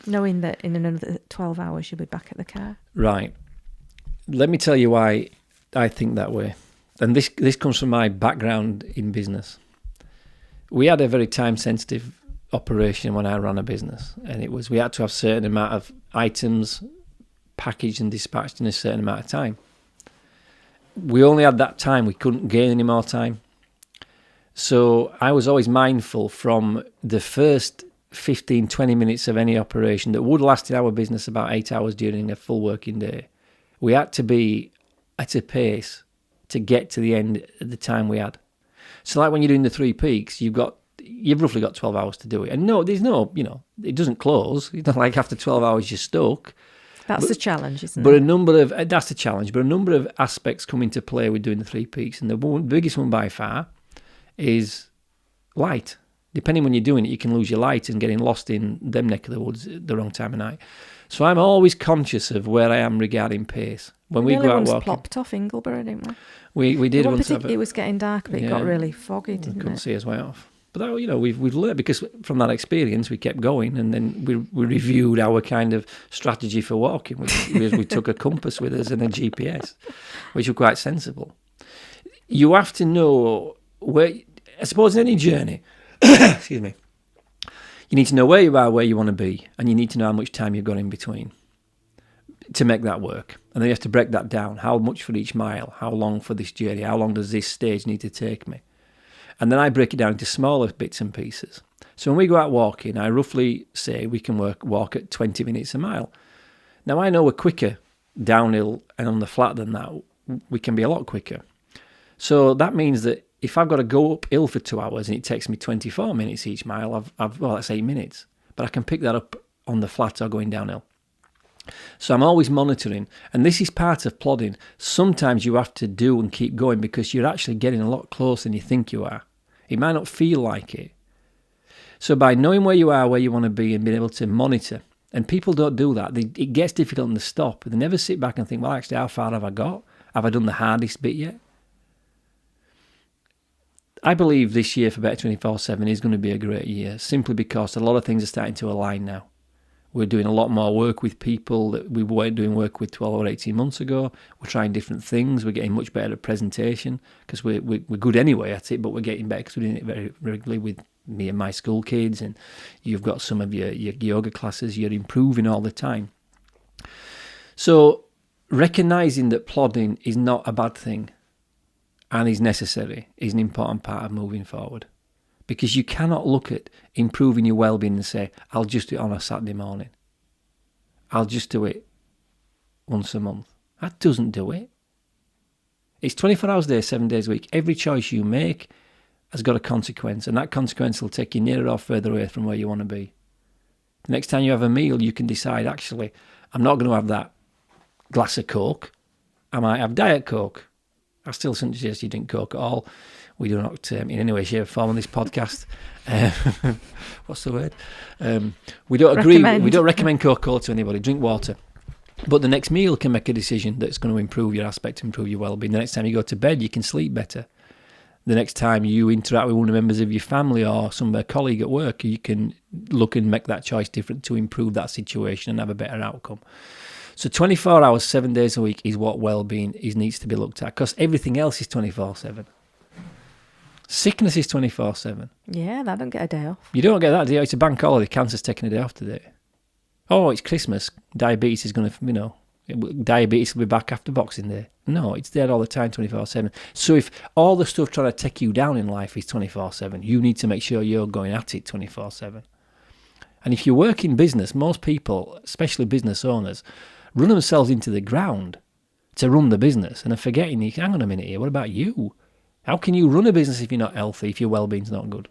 knowing that in another 12 hours you'll be back at the car. Right. Let me tell you why I think that way. And this comes from my background in business. We had a very time-sensitive operation when I ran a business, and we had to have a certain amount of items packaged and dispatched in a certain amount of time. We only had that time. We couldn't gain any more time. So I was always mindful from the first 15, 20 minutes of any operation that would last in our business about 8 hours during a full working day. We had to be at a pace to get to the end at the time we had. So like when you're doing the 3 peaks, you've roughly got 12 hours to do it. And no, there's no, it doesn't close. It's not like after 12 hours you're stuck. That's the challenge, isn't But it? that's the challenge. But a number of aspects come into play with doing the 3 peaks, and the biggest one by far is light. Depending when you're doing it, you can lose your light and getting lost in them neck of the woods at the wrong time of night. So I'm always conscious of where I am regarding pace. When we go out walking, plopped off Inglebury, didn't we? We did once. It was getting dark, but it got really foggy, didn't it? Couldn't see us way off. But that, we've learned, because from that experience we kept going, and then we reviewed our kind of strategy for walking. We took a compass with us and a GPS, which were quite sensible. You have to know where. I suppose in any journey, excuse me, you need to know where you are, where you want to be, and you need to know how much time you've got in between to make that work. And then you have to break that down. How much for each mile? How long for this journey? How long does this stage need to take me? And then I break it down into smaller bits and pieces. So when we go out walking, I roughly say we can walk at 20 minutes a mile. Now, I know we're quicker downhill and on the flat than that. We can be a lot quicker. So that means that if I've got to go uphill for 2 hours and it takes me 24 minutes each mile, well, that's 8 minutes. But I can pick that up on the flat or going downhill. So I'm always monitoring. And this is part of plodding. Sometimes you have to do and keep going because you're actually getting a lot closer than you think you are. It might not feel like it. So by knowing where you are, where you want to be, and being able to monitor, and people don't do that. It gets difficult in the stop. They never sit back and think, well, actually, how far have I got? Have I done the hardest bit yet? I believe this year for Better 24/7 is going to be a great year, simply because a lot of things are starting to align now. We're doing a lot more work with people that we weren't doing work with 12 or 18 months ago. We're trying different things. We're getting much better at presentation because we're good anyway at it, but we're getting better because we're doing it very regularly with me and my school kids, and you've got some of your yoga classes. You're improving all the time. So recognising that plodding is not a bad thing and is necessary is an important part of moving forward. Because you cannot look at improving your well-being and say, I'll just do it on a Saturday morning. I'll just do it once a month. That doesn't do it. It's 24 hours a day, 7 days a week. Every choice you make has got a consequence, and that consequence will take you nearer or further away from where you want to be. The next time you have a meal, you can decide, actually, I'm not going to have that glass of Coke. I might have Diet Coke. I still suggest you drink Coke at all. We do not, in any way, shape, or form on this podcast. What's the word? We don't agree. We don't recommend Coca-Cola to anybody. Drink water. But the next meal can make a decision that's going to improve your aspect, improve your well-being. The next time you go to bed, you can sleep better. The next time you interact with one of the members of your family or a colleague at work, you can look and make that choice different to improve that situation and have a better outcome. So 24 hours, 7 days a week is what well-being needs to be looked at, because everything else is 24/7. Sickness is 24/7. Yeah, I don't get a day off. You don't get that day off. It's a bank holiday. Cancer's taking a day off today. Oh, it's Christmas. Diabetes is going to, diabetes will be back after Boxing Day. No, it's there all the time, 24/7. So if all the stuff trying to take you down in life is 24/7, you need to make sure you're going at it 24/7. And if you work in business, most people, especially business owners, run themselves into the ground to run the business and are forgetting, hang on a minute here, what about you? How can you run a business if you're not healthy, if your well-being's not good?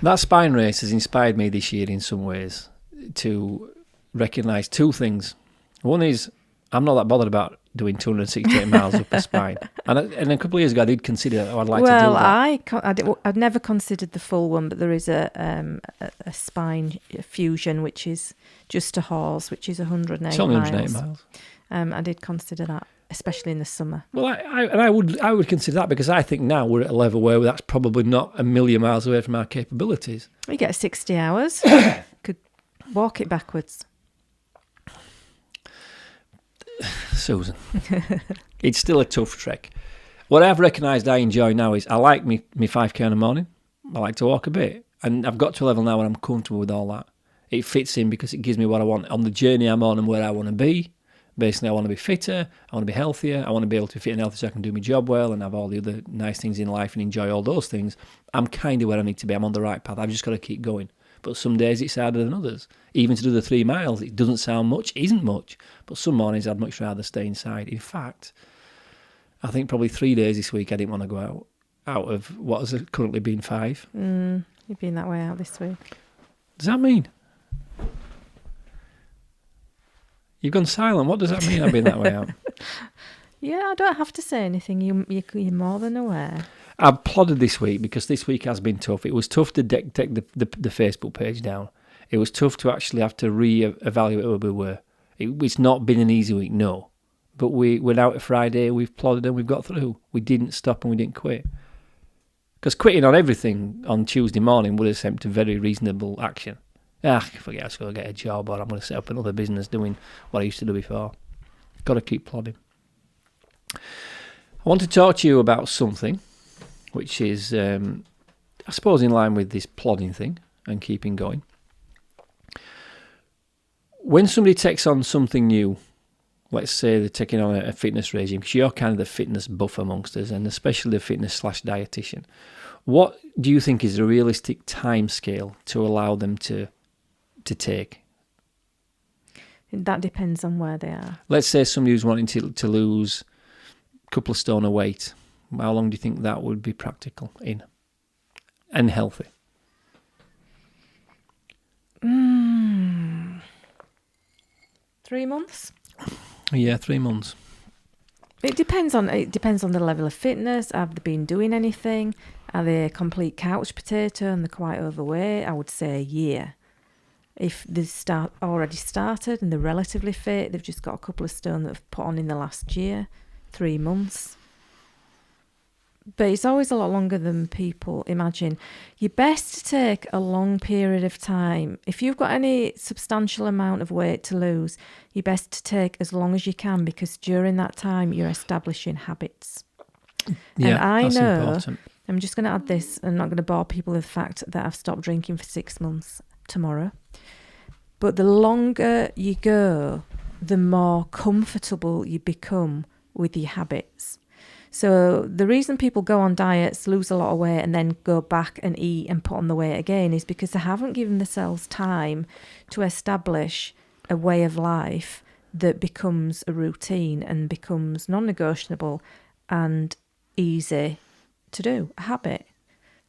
That spine race has inspired me this year in some ways to recognise two things. One is I'm not that bothered about doing 268 miles up a spine. And a couple of years ago I did consider I'd like to do that. I'd never considered the full one, but there is a spine fusion, which is just a horse, which is 108 miles. It's only 108 miles. I did consider that, especially in the summer. Well, I would consider that, because I think now we're at a level where that's probably not a million miles away from our capabilities. You get 60 hours. Could walk it backwards. Susan, it's still a tough trek. What I've recognised I enjoy now is I like me 5k in the morning. I like to walk a bit, and I've got to a level now where I'm comfortable with all that. It fits in because it gives me what I want on the journey I'm on and where I want to be. Basically, I want to be fitter, I want to be healthier, I want to be able to be fit and healthy so I can do my job well and have all the other nice things in life and enjoy all those things. I'm kind of where I need to be. I'm on the right path. I've just got to keep going. But some days it's harder than others. Even to do the 3 miles, it doesn't sound much, isn't much. But some mornings I'd much rather stay inside. In fact, I think probably 3 days this week I didn't want to go out of what has currently been 5. You've been that way out this week. Does that mean? You've gone silent. What does that mean? I've been that way out. Yeah, I don't have to say anything. You're more than aware. I've plodded this week because this week has been tough. It was tough to take the Facebook page down. It was tough to actually have to re-evaluate where we were. It's not been an easy week, no. But we're out at Friday, we've plodded and we've got through. We didn't stop and we didn't quit. Because quitting on everything on Tuesday morning would have sent to very reasonable action. Forget, I'm just going to get a job or I'm going to set up another business doing what I used to do before. Got to keep plodding. I want to talk to you about something which is, I suppose, in line with this plodding thing and keeping going. When somebody takes on something new, let's say they're taking on a fitness regime, because you're kind of the fitness buff amongst us, and especially the fitness/dietitian, what do you think is a realistic time scale to allow them to take? That depends on where they are. Let's say somebody who's wanting to lose a couple of stone of weight. How long do you think that would be practical in and healthy? 3 months? Yeah, 3 months. It depends on the level of fitness. Have they been doing anything? Are they a complete couch potato and they're quite overweight? I would say a year. If they've already started and they're relatively fit, they've just got a couple of stone that they've put on in the last year, 3 months. But it's always a lot longer than people imagine. You're best to take a long period of time. If you've got any substantial amount of weight to lose, you're best to take as long as you can, because during that time you're establishing habits. Yeah, and I that's know, important. I'm just going to add this, I'm not going to bore people with the fact that I've stopped drinking for 6 months tomorrow. But the longer you go, the more comfortable you become with your habits. So the reason people go on diets, lose a lot of weight, and then go back and eat and put on the weight again is because they haven't given themselves time to establish a way of life that becomes a routine and becomes non-negotiable and easy to do, a habit.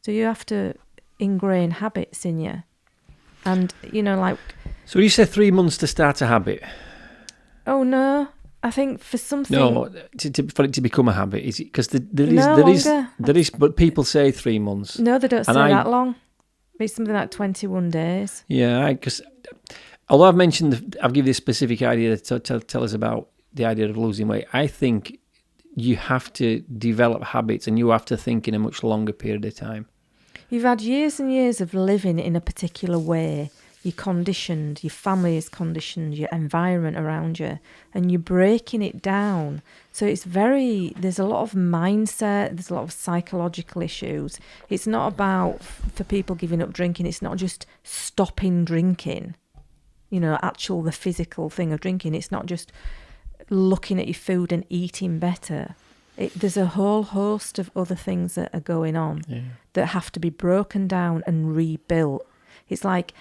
So you have to ingrain habits in you. And, like... So you say 3 months to start a habit? Oh, no. I think for something... No, for it to become a habit, is it? Because there is, but people say 3 months. No, they don't say that long. It's something like 21 days. Yeah, because although I've mentioned, I've given this specific idea to tell us about the idea of losing weight, I think you have to develop habits and you have to think in a much longer period of time. You've had years and years of living in a particular way. You're conditioned, your family is conditioned, your environment around you, and you're breaking it down. So there's a lot of mindset, there's a lot of psychological issues. It's not about, for people giving up drinking, it's not just stopping drinking, the physical thing of drinking. It's not just looking at your food and eating better. There's a whole host of other things that are going on that have to be broken down and rebuilt. It's like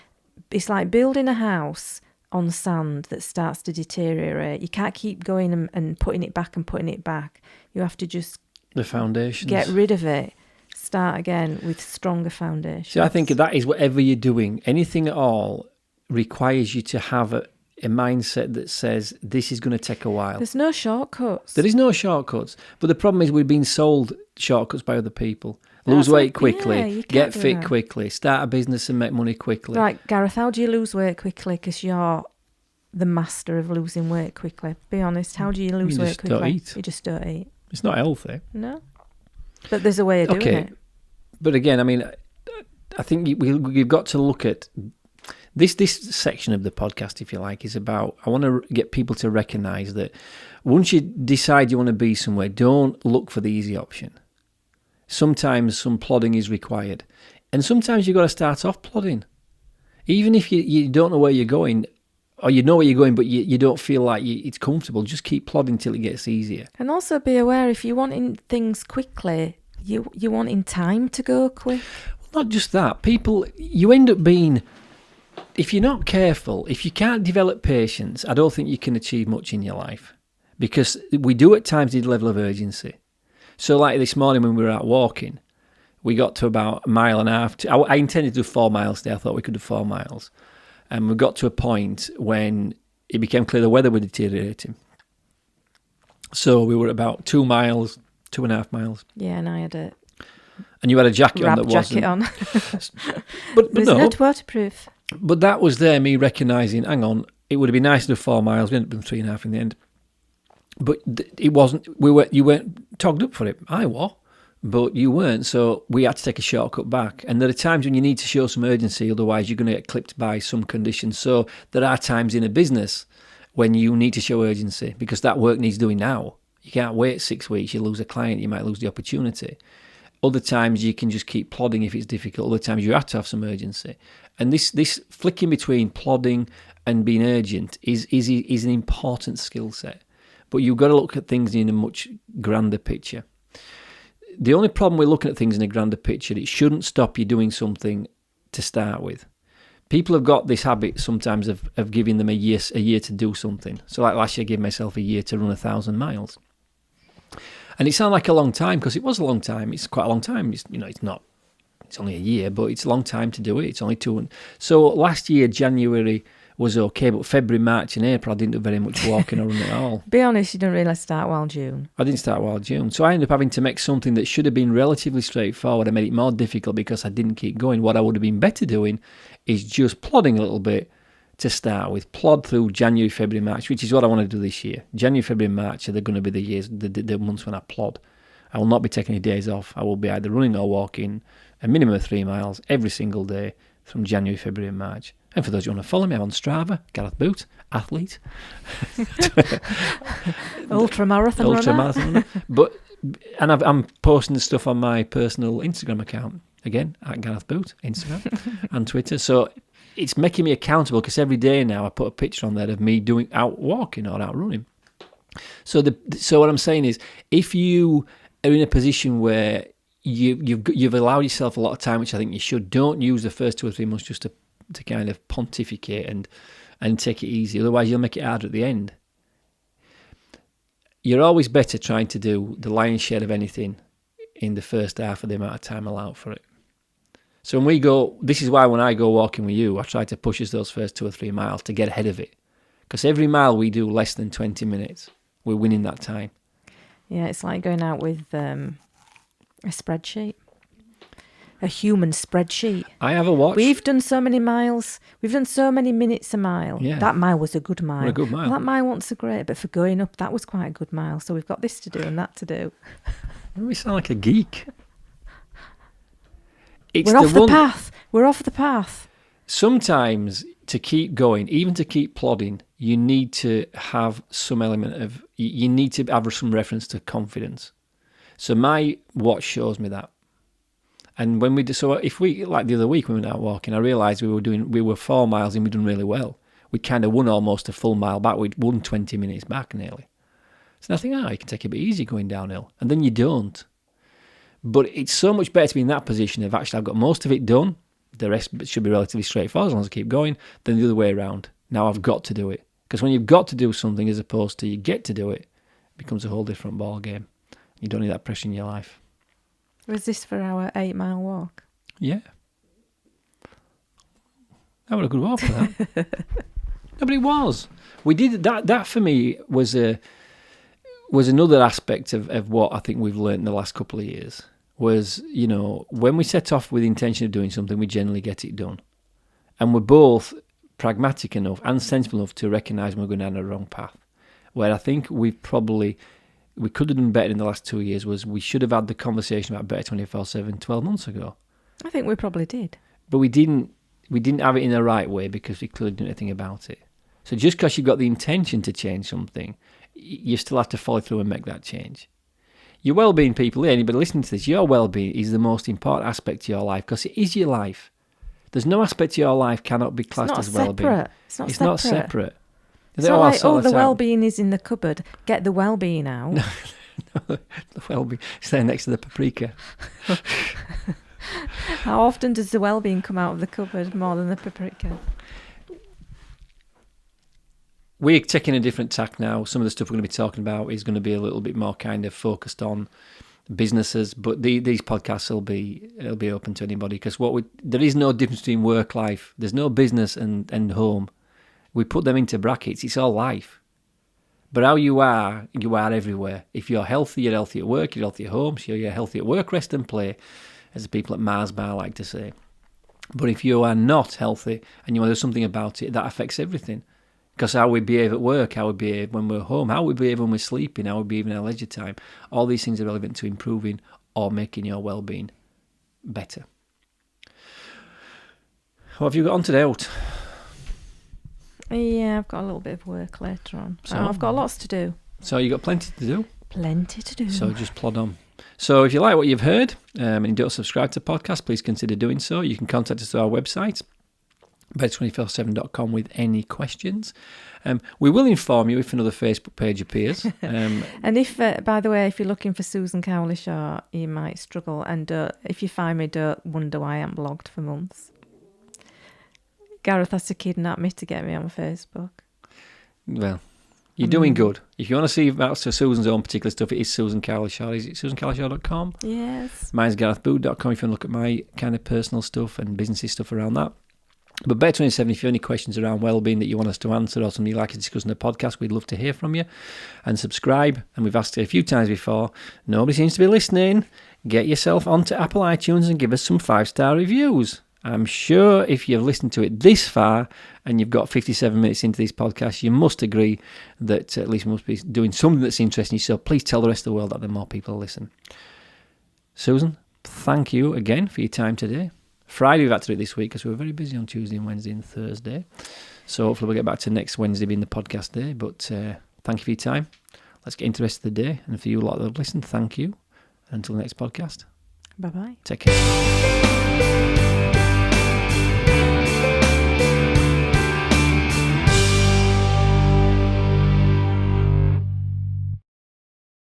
building a house on sand that starts to deteriorate. You can't keep going and putting it back and putting it back. You have to just... The foundations. Get rid of it. Start again with stronger foundations. So I think that is whatever you're doing. Anything at all requires you to have a mindset that says this is going to take a while. There's no shortcuts. There is no shortcuts. But the problem is we've been sold shortcuts by other people. Lose weight quickly, get fit quickly, start a business and make money quickly. Right, Gareth, how do you lose weight quickly? Because you're the master of losing weight quickly. Be honest, how do you lose weight quickly? Don't eat. You just don't eat. It's not healthy. No. But there's a way of doing it. But again, I think we've got to look at... This section of the podcast, if you like, is about... I want to get people to recognise that once you decide you want to be somewhere, don't look for the easy option. Sometimes some plodding is required. And sometimes you've got to start off plodding. Even if you don't know where you're going, or you know where you're going, but you don't feel like it's comfortable, just keep plodding till it gets easier. And also be aware, if you're wanting things quickly, you're wanting time to go quick. Well, not just that. People, you end up being... If you're not careful, if you can't develop patience, I don't think you can achieve much in your life. Because we do at times need a level of urgency. So like this morning when we were out walking, we got to about 1.5 miles. I intended to do 4 miles today. I thought we could do 4 miles. And we got to a point when it became clear the weather was deteriorating. So we were about 2 miles, 2.5 miles. Yeah, and I had a And you had a jacket on wrap that jacket wasn't. on. But But no, it's not waterproof. but that was there, me recognising, hang on, it would have been nice to do 4 miles. We ended up doing 3.5 in the end. But it wasn't, you weren't togged up for it. I was, but you weren't. So we had to take a shortcut back. And there are times when you need to show some urgency, otherwise you're going to get clipped by some conditions. So there are times in a business when you need to show urgency because that work needs doing now. You can't wait 6 weeks. You lose a client, you might lose the opportunity. Other times you can just keep plodding if it's difficult. Other times you have to have some urgency. And this flicking between plodding and being urgent is an important skill set. But you've got to look at things in a much grander picture. The only problem with looking at things in a grander picture, it shouldn't stop you doing something to start with. People have got this habit sometimes of giving them a year to do something. So like last year, I gave myself a year to run 1,000 miles. And it sounded like a long time because it was a long time. It's quite a long time. It's only a year, but it's a long time to do it. It's only 2. So last year, January was okay, but February, March and April, I didn't do very much walking or running at all. Be honest, you didn't really start while June. I didn't start while June. So I ended up having to make something that should have been relatively straightforward. I made it more difficult because I didn't keep going. What I would have been better doing is just plodding a little bit to start with. Plod through January, February, March, which is what I want to do this year. January, February, March are going to be the months when I plod. I will not be taking any days off. I will be either running or walking a minimum of 3 miles every single day from January, February and March. And for those who want to follow me, I'm on Strava, Gareth Boot, athlete. Ultramarathon runner. But, and I'm posting the stuff on my personal Instagram account, again, at Gareth Boot, Instagram and Twitter. So it's making me accountable because every day now I put a picture on there of me out walking or out running. So what I'm saying is, if you are in a position where you've allowed yourself a lot of time, which I think you should, don't use the first 2 or 3 months just to kind of pontificate and take it easy. Otherwise, you'll make it harder at the end. You're always better trying to do the lion's share of anything in the first half of the amount of time allowed for it. So when we go, this is why when I go walking with you, I try to push us those first 2 or 3 miles to get ahead of it. Because every mile we do less than 20 minutes, we're winning that time. Yeah, it's like going out with a spreadsheet. A human spreadsheet. I have a watch. We've done so many miles. We've done so many minutes a mile. Yeah. That mile was a good mile. Well, a good mile. Well, that mile wasn't so great, but for going up, that was quite a good mile. So we've got this to do and that to do. We sound like a geek. We're off the path. We're off the path. Sometimes to keep going, even to keep plodding, you need to have some element of, you need to have some reference to confidence. So my watch shows me that. And when we do, so if we, like the other week when we went out walking, I realised we were 4 miles and we'd done really well. We kind of won almost a full mile back. We'd won 20 minutes back nearly. So I think, you can take it a bit easy going downhill. And then you don't. But it's so much better to be in that position of actually I've got most of it done. The rest should be relatively straightforward as long as I keep going, than the other way around. Now I've got to do it. Because when you've got to do something as opposed to you get to do it, it becomes a whole different ball game. You don't need that pressure in your life. Was this for our 8-mile walk? Yeah. That was a good walk for that. No, but it was. We did that. That for me was another aspect of what I think we've learned in the last couple of years. Was, when we set off with the intention of doing something, we generally get it done. And we're both pragmatic enough and sensible enough to recognise when we're going down the wrong path. Where I think we could have done better in the last 2 years was we should have had the conversation about Better 24/7 12 months ago. I think we probably did. But we didn't have it in the right way because we clearly didn't do anything about it. So just because you've got the intention to change something, you still have to follow through and make that change. Your well-being people, anybody listening to this, your well-being is the most important aspect to your life because it is your life. There's no aspect of your life cannot be classed as well-being. It's not separate. It's not like, the well-being is in the cupboard. Get the well-being out. No, the well-being is there next to the paprika. How often does the well-being come out of the cupboard more than the paprika? We're taking a different tack now. Some of the stuff we're going to be talking about is going to be a little bit more kind of focused on businesses, but these podcasts will be open to anybody because there is no difference between work life. There's no business and home. we put them into brackets. It's all life. But how you are everywhere. If you're healthy, you're healthy at work, you're healthy at home, so you're healthy at work, rest and play, as the people at Mars Bar like to say. But if you are not healthy and you want to do something about it, that affects everything. Because how we behave at work, how we behave when we're home, how we behave when we're sleeping, how we behave in our leisure time, all these things are relevant to improving or making your well-being better. What have you got on today, Out? Yeah, I've got a little bit of work later on. So, I've got lots to do. So you've got plenty to do? Plenty to do. So just plod on. So if you like what you've heard and you don't subscribe to the podcast, please consider doing so. You can contact us through our website, better247.com, with any questions. We will inform you if another Facebook page appears. And if, by the way, if you're looking for Susan Cowlishaw, you might struggle. And if you find me, don't wonder why I haven't blogged for months. Gareth has to kidnap me to get me on Facebook. Well, you're doing good. If you want to see about Susan's own particular stuff, it is Susan Cowlishaw. Is it susancowlishaw.com? Yes. Mine's garethbood.com if you want to look at my kind of personal stuff and businessy stuff around that. But Better27, if you have any questions around wellbeing that you want us to answer or something you'd like to discuss in the podcast, we'd love to hear from you. And subscribe. And we've asked it a few times before. Nobody seems to be listening. Get yourself onto Apple iTunes and give us some 5-star reviews. I'm sure if you've listened to it this far and you've got 57 minutes into this podcast, you must agree that at least we must be doing something that's interesting. So please tell the rest of the world that there are more people listen. Susan, thank you again for your time today. Friday we've had to do it this week because we were very busy on Tuesday and Wednesday and Thursday. So hopefully we'll get back to next Wednesday being the podcast day. But thank you for your time. Let's get into the rest of the day. And for you lot that have listened, thank you. And until the next podcast. Bye-bye. Take care.